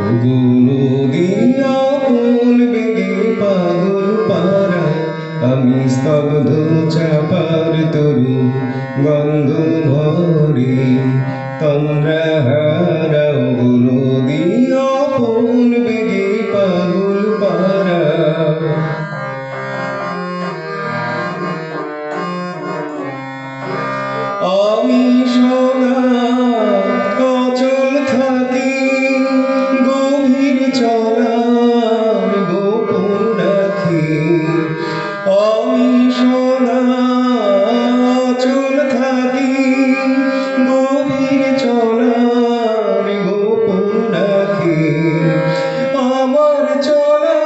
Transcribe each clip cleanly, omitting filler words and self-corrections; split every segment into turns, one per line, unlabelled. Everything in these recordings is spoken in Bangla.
নদিয়া ফুল বেগে পাগল পারা আমি স্তব্ধ চাপার তরু গন্ধ ভরে তন্দ্রাহারা নদিয়া ফুল বেগে পাগল পারা আমি সদা অচল থাকি গভীর চলার গোপন রাখি আমি সদা অচল থাকি গভীর চলার গোপন রাখি আমার চলা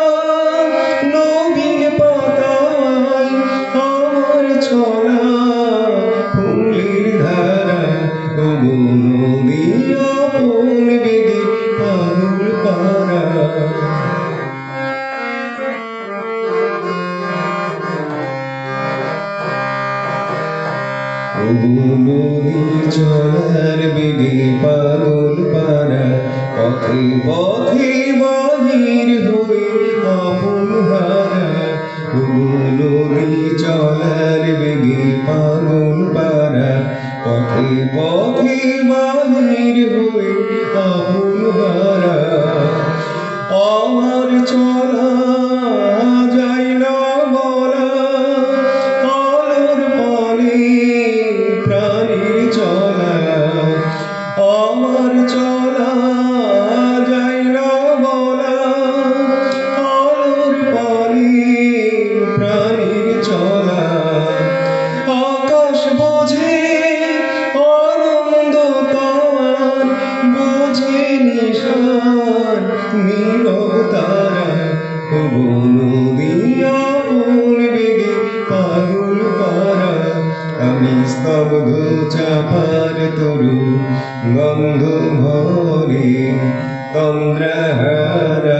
নবীন পাতায় আমার চলা ফুলের ধারা নদিয়া ফুল বেগে পাগল পারা নদীর চলার বেগে পাগল পারা পথে পথে বাহির হয়ে আপন হারা নদীর চলার বেগে পাগল পারা পথে পথে বাহির হয়ে আপন হারা আমার চলা যায় না বলা আলোর পানে প্রাণীর চলা আমার চলা যায় না বলা আলোর পানে প্রাণীর চলা আকাশ বোঝে আনন্দ তার বোঝে নিশান নীরব তারা নদিয়া ফুল বেগে পাগল পারা আমি স্তব্ধ চাপার তরু গন্ধ ভরে তন্দ্রাহারা